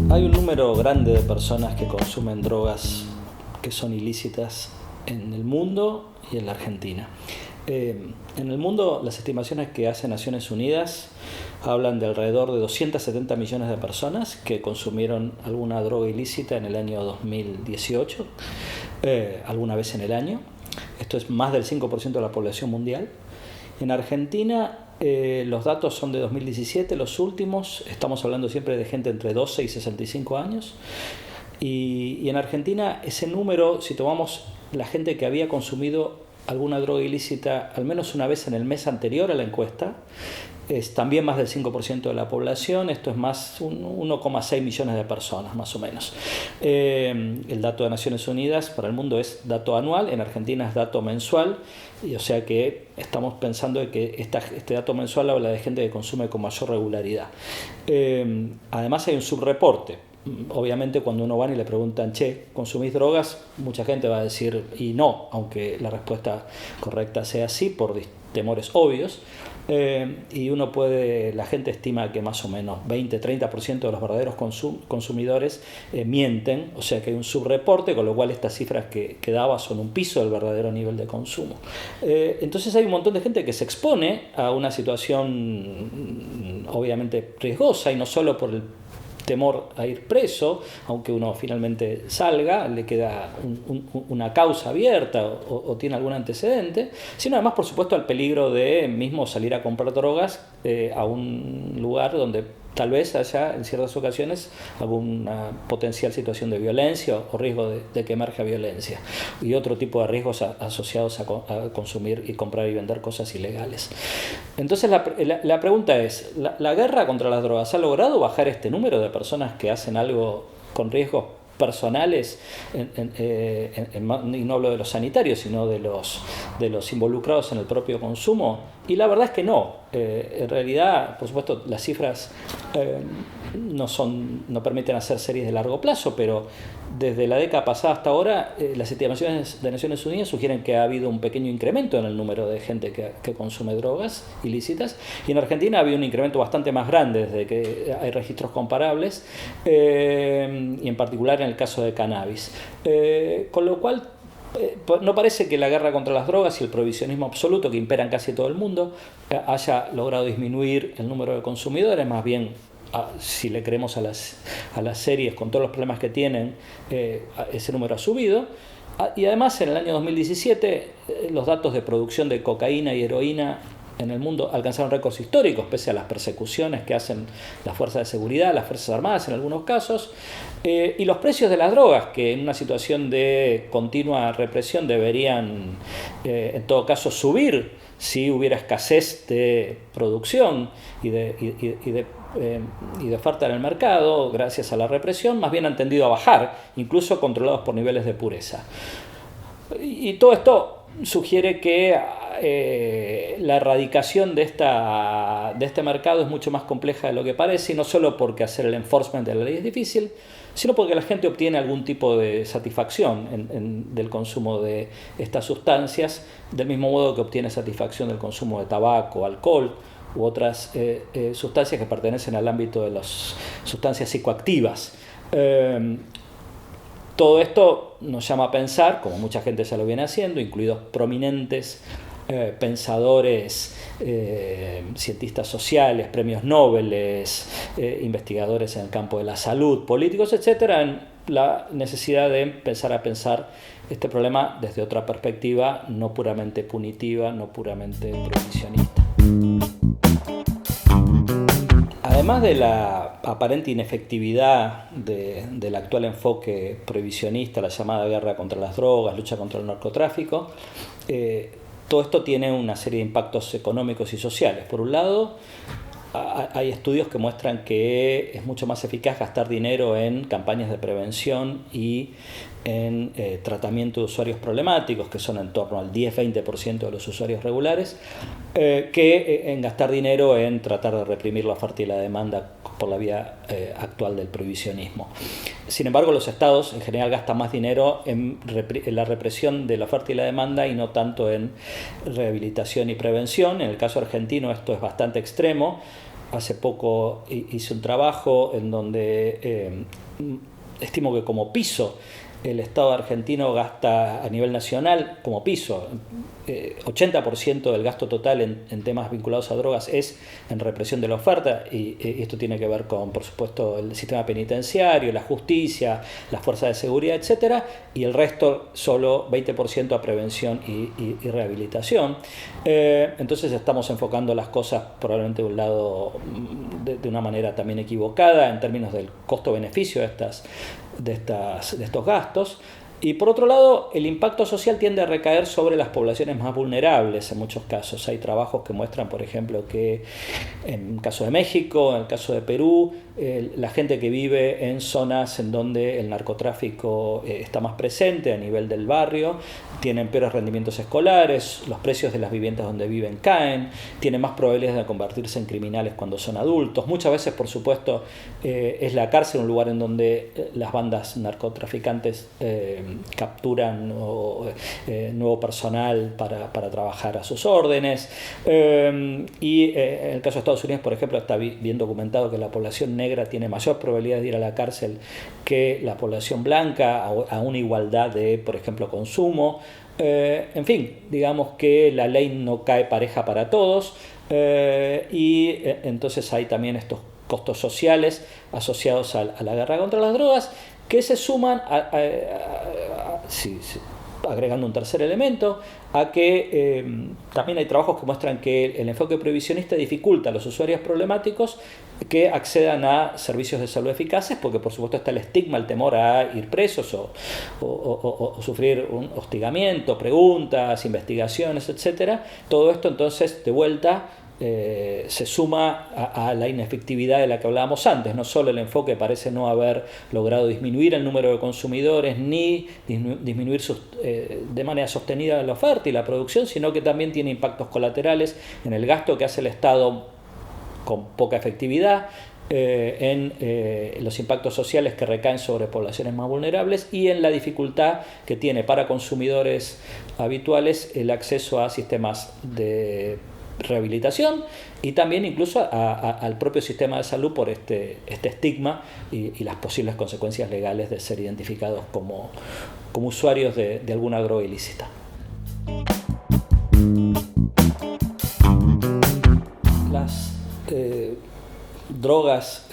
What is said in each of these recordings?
Hay un número grande de personas que consumen drogas que son ilícitas en el mundo y en la Argentina. En el mundo, las estimaciones que hace Naciones Unidas hablan de alrededor de 270 millones de personas que consumieron alguna droga ilícita en el año 2018, alguna vez en el año. Esto es más del 5% de la población mundial. En Argentina, los datos son de 2017, los últimos. Estamos hablando siempre de gente entre 12 y 65 años. Y en Argentina, ese número, si tomamos la gente que había consumido alguna droga ilícita al menos una vez en el mes anterior a la encuesta, es también más del 5% de la población. Esto es más 1,6 millones de personas, más o menos. El dato de Naciones Unidas para el mundo es dato anual, en Argentina es dato mensual, y o sea que estamos pensando de que este dato mensual habla de gente que consume con mayor regularidad. Además hay un subreporte. Obviamente cuando uno va y le preguntan, che, ¿consumís drogas? Mucha gente va a decir y no, aunque la respuesta correcta sea sí, por temores obvios. Y la gente estima que más o menos 20-30% de los verdaderos consumidores mienten, o sea que hay un subreporte, con lo cual estas cifras que daba son un piso del verdadero nivel de consumo. Entonces hay un montón de gente que se expone a una situación obviamente riesgosa, y no solo por el temor a ir preso, aunque uno finalmente salga, le queda una causa abierta o tiene algún antecedente, sino además, por supuesto, al peligro de mismo salir a comprar drogas a un lugar donde tal vez haya en ciertas ocasiones alguna potencial situación de violencia o riesgo de que emerja violencia y otro tipo de riesgos asociados a consumir y comprar y vender cosas ilegales. Entonces la pregunta es, ¿la guerra contra las drogas ha logrado bajar este número de personas que hacen algo con riesgos personales, y no hablo de los sanitarios, sino de los involucrados en el propio consumo? Y la verdad es que no. En realidad, por supuesto, las cifras no permiten hacer series de largo plazo, pero desde la década pasada hasta ahora, las estimaciones de Naciones Unidas sugieren que ha habido un pequeño incremento en el número de gente que consume drogas ilícitas, y en Argentina ha habido un incremento bastante más grande desde que hay registros comparables, y en particular en el caso de cannabis. Con lo cual, no parece que la guerra contra las drogas y el prohibicionismo absoluto que impera en casi todo el mundo haya logrado disminuir el número de consumidores. Más bien, si le creemos a las series con todos los problemas que tienen, ese número ha subido. Y además, en el año 2017 los datos de producción de cocaína y heroína en el mundo alcanzaron récords históricos, pese a las persecuciones que hacen las fuerzas de seguridad, las Fuerzas Armadas en algunos casos, y los precios de las drogas, que en una situación de continua represión deberían en todo caso subir si hubiera escasez de producción y de oferta en el mercado gracias a la represión, más bien han tendido a bajar, incluso controlados por niveles de pureza. Y todo esto sugiere que la erradicación de este mercado es mucho más compleja de lo que parece, y no solo porque hacer el enforcement de la ley es difícil, sino porque la gente obtiene algún tipo de satisfacción del consumo de estas sustancias, del mismo modo que obtiene satisfacción del consumo de tabaco, alcohol u otras sustancias que pertenecen al ámbito de las sustancias psicoactivas. Todo esto nos llama a pensar, como mucha gente ya lo viene haciendo, incluidos prominentes pensadores, cientistas sociales, premios Nobel, investigadores en el campo de la salud, políticos, etcétera, en la necesidad de empezar a pensar este problema desde otra perspectiva, no puramente punitiva, no puramente prohibicionista. Además de la aparente inefectividad del actual enfoque prohibicionista, la llamada guerra contra las drogas, lucha contra el narcotráfico, todo esto tiene una serie de impactos económicos y sociales. Por un lado, hay estudios que muestran que es mucho más eficaz gastar dinero en campañas de prevención y en tratamiento de usuarios problemáticos, que son en torno al 10-20% de los usuarios regulares, que en gastar dinero en tratar de reprimir la oferta y la demanda por la vía actual del prohibicionismo. Sin embargo, los estados en general gastan más dinero en la represión de la oferta y la demanda y no tanto en rehabilitación y prevención. En el caso argentino esto es bastante extremo. hace poco hice un trabajo en donde estimo que como piso el Estado argentino gasta a nivel nacional como piso, 80% del gasto total en temas vinculados a drogas es en represión de la oferta, y esto tiene que ver con, por supuesto, el sistema penitenciario, la justicia, las fuerzas de seguridad, etcétera, y el resto, solo 20% a prevención y rehabilitación. Entonces estamos enfocando las cosas probablemente de un lado de una manera también equivocada en términos del costo-beneficio de estos gastos. Y por otro lado, el impacto social tiende a recaer sobre las poblaciones más vulnerables en muchos casos. Hay trabajos que muestran, por ejemplo, que en el caso de México, en el caso de Perú, la gente que vive en zonas en donde el narcotráfico está más presente a nivel del barrio, tienen peores rendimientos escolares, los precios de las viviendas donde viven caen, tienen más probabilidades de convertirse en criminales cuando son adultos. Muchas veces, por supuesto, es la cárcel un lugar en donde las bandas narcotraficantes capturan nuevo personal para trabajar a sus órdenes. Y en el caso de Estados Unidos, por ejemplo, está bien documentado que la población negra tiene mayor probabilidad de ir a la cárcel que la población blanca, a una igualdad de, por ejemplo, consumo. En fin, digamos que la ley no cae pareja para todos, y entonces hay también estos costos sociales asociados a la guerra contra las drogas, que se suman agregando un tercer elemento, a que también hay trabajos que muestran que el enfoque prohibicionista dificulta a los usuarios problemáticos que accedan a servicios de salud eficaces, porque por supuesto está el estigma, el temor a ir presos o sufrir un hostigamiento, preguntas, investigaciones, etc. Todo esto entonces de vuelta se suma a la inefectividad de la que hablábamos antes. No solo el enfoque parece no haber logrado disminuir el número de consumidores ni disminuir de manera sostenida la oferta y la producción, sino que también tiene impactos colaterales en el gasto que hace el Estado con poca efectividad, en los impactos sociales que recaen sobre poblaciones más vulnerables y en la dificultad que tiene para consumidores habituales el acceso a sistemas de rehabilitación y también incluso al propio sistema de salud por este estigma y las posibles consecuencias legales de ser identificados como usuarios de alguna droga ilícita. Las drogas,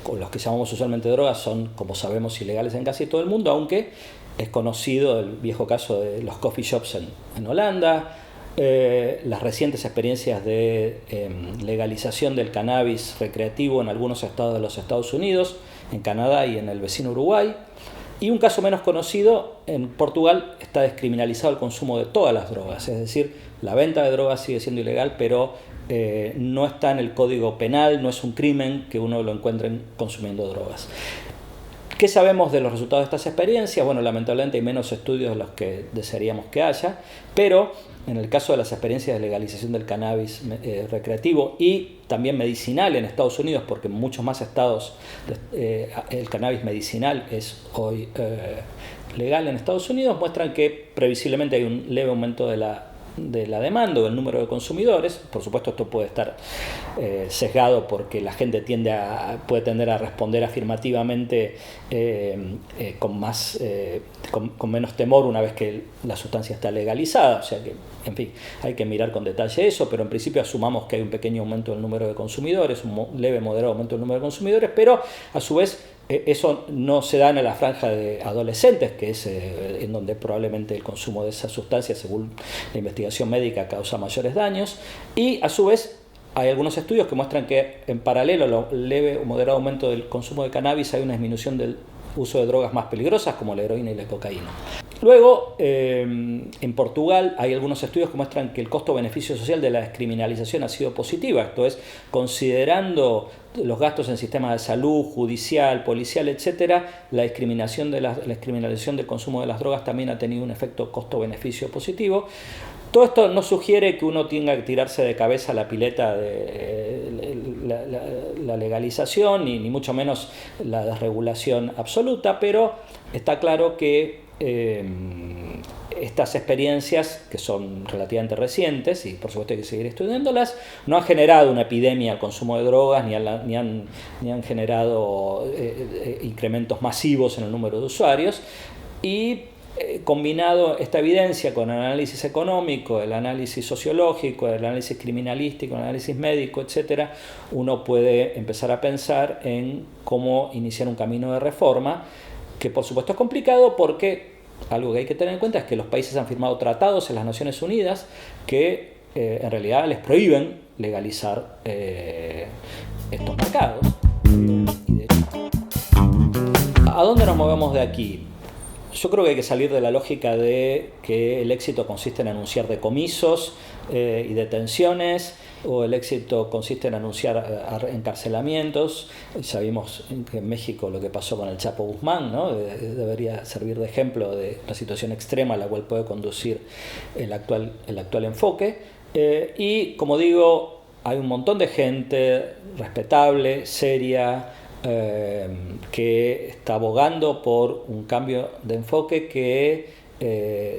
o los que llamamos usualmente drogas, son, como sabemos, ilegales en casi todo el mundo, aunque es conocido el viejo caso de los coffee shops en Holanda. Las recientes experiencias de legalización del cannabis recreativo en algunos estados de los Estados Unidos, en Canadá y en el vecino Uruguay. Y un caso menos conocido, en Portugal está descriminalizado el consumo de todas las drogas, es decir, la venta de drogas sigue siendo ilegal, pero no está en el código penal, no es un crimen que uno lo encuentre consumiendo drogas. ¿Qué sabemos de los resultados de estas experiencias? Bueno, lamentablemente hay menos estudios de los que desearíamos que haya, pero en el caso de las experiencias de legalización del cannabis recreativo y también medicinal en Estados Unidos, porque en muchos más estados el cannabis medicinal es hoy legal en Estados Unidos, muestran que previsiblemente hay un leve aumento de la demanda o del número de consumidores. Por supuesto, esto puede estar sesgado porque la gente puede tender a responder afirmativamente con menos temor una vez que la sustancia está legalizada. O sea que, en fin, hay que mirar con detalle eso, pero en principio asumamos que hay un pequeño aumento del número de consumidores, un leve, moderado aumento del número de consumidores, pero a su vez eso no se da en la franja de adolescentes, que es en donde probablemente el consumo de esa sustancia, según la investigación médica, causa mayores daños. Y a su vez hay algunos estudios que muestran que en paralelo al leve o moderado aumento del consumo de cannabis hay una disminución del uso de drogas más peligrosas como la heroína y la cocaína. Luego, en Portugal hay algunos estudios que muestran que el costo-beneficio social de la descriminalización ha sido positiva, esto es, considerando los gastos en sistemas de salud, judicial, policial, etcétera, la descriminalización del consumo de las drogas también ha tenido un efecto costo-beneficio positivo. Todo esto no sugiere que uno tenga que tirarse de cabeza a la pileta de la legalización, ni mucho menos la desregulación absoluta, pero está claro que estas experiencias, que son relativamente recientes, y por supuesto hay que seguir estudiándolas, no han generado una epidemia al consumo de drogas, ni han generado incrementos masivos en el número de usuarios, y combinado esta evidencia con el análisis económico, el análisis sociológico, el análisis criminalístico, el análisis médico, etc., uno puede empezar a pensar en cómo iniciar un camino de reforma, que por supuesto es complicado porque algo que hay que tener en cuenta es que los países han firmado tratados en las Naciones Unidas que en realidad les prohíben legalizar estos mercados. ¿A dónde nos movemos de aquí? Yo creo que hay que salir de la lógica de que el éxito consiste en anunciar decomisos y detenciones, o el éxito consiste en anunciar encarcelamientos. Ya vimos que en México lo que pasó con el Chapo Guzmán, ¿no? Debería servir de ejemplo de la situación extrema a la cual puede conducir el actual enfoque. Y como digo, hay un montón de gente respetable, seria, que está abogando por un cambio de enfoque que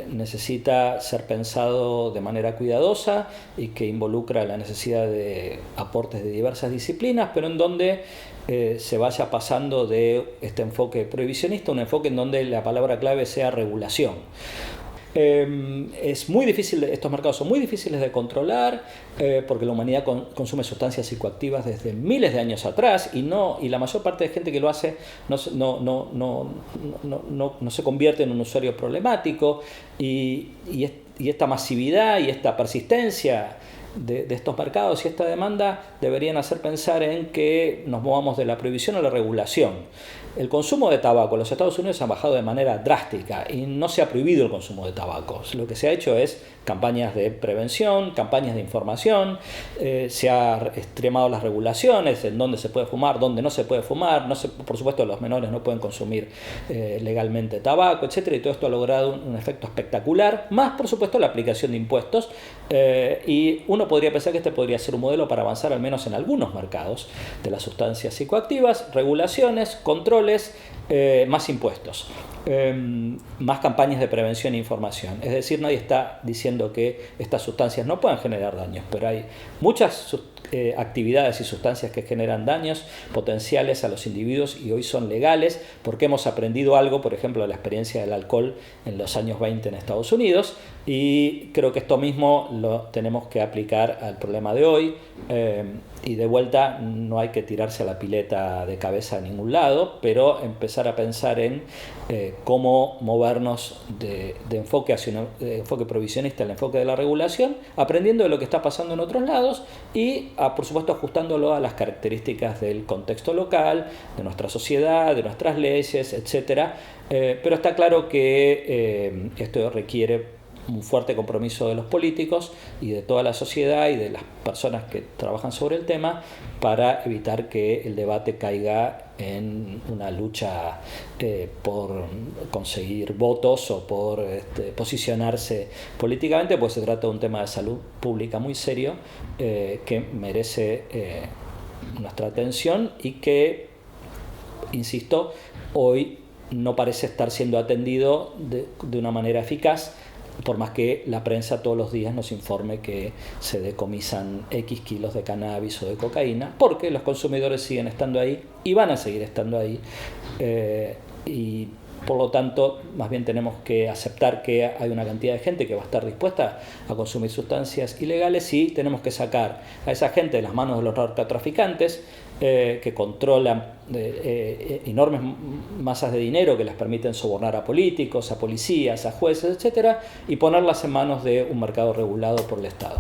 necesita ser pensado de manera cuidadosa y que involucra la necesidad de aportes de diversas disciplinas, pero en donde se vaya pasando de este enfoque prohibicionista a un enfoque en donde la palabra clave sea regulación. Es muy difícil, estos mercados son muy difíciles de controlar porque la humanidad consume sustancias psicoactivas desde miles de años atrás y la mayor parte de gente que lo hace no se convierte en un usuario problemático y esta masividad y esta persistencia de estos mercados y esta demanda deberían hacer pensar en que nos movamos de la prohibición a la regulación. El consumo de tabaco en los Estados Unidos ha bajado de manera drástica y no se ha prohibido el consumo de tabaco. Lo que se ha hecho es campañas de prevención, campañas de información, se ha extremado las regulaciones en dónde se puede fumar, dónde no se puede fumar, por supuesto los menores no pueden consumir legalmente tabaco, etc. Y todo esto ha logrado un efecto espectacular, más por supuesto la aplicación de impuestos, y uno podría pensar que este podría ser un modelo para avanzar al menos en algunos mercados de las sustancias psicoactivas, regulaciones, controles, más impuestos, más campañas de prevención e información. Es decir, nadie está diciendo que estas sustancias no puedan generar daños, pero hay muchas actividades y sustancias que generan daños potenciales a los individuos y hoy son legales porque hemos aprendido algo, por ejemplo, de la experiencia del alcohol en los años 20 en Estados Unidos, y creo que esto mismo lo tenemos que aplicar al problema de hoy. Y de vuelta, no hay que tirarse a la pileta de cabeza a ningún lado, pero empezar a pensar en cómo movernos de enfoque hacia un enfoque prohibicionista al enfoque de la regulación, aprendiendo de lo que está pasando en otros lados y, por supuesto, ajustándolo a las características del contexto local, de nuestra sociedad, de nuestras leyes, etc. Pero está claro que esto requiere un fuerte compromiso de los políticos y de toda la sociedad y de las personas que trabajan sobre el tema para evitar que el debate caiga en una lucha por conseguir votos o por posicionarse políticamente, pues se trata de un tema de salud pública muy serio que merece nuestra atención y que, insisto, hoy no parece estar siendo atendido de una manera eficaz, por más que la prensa todos los días nos informe que se decomisan X kilos de cannabis o de cocaína, porque los consumidores siguen estando ahí y van a seguir estando ahí, y por lo tanto más bien tenemos que aceptar que hay una cantidad de gente que va a estar dispuesta a consumir sustancias ilegales y tenemos que sacar a esa gente de las manos de los narcotraficantes que controlan enormes masas de dinero que les permiten sobornar a políticos, a policías, a jueces, etc., y ponerlas en manos de un mercado regulado por el Estado.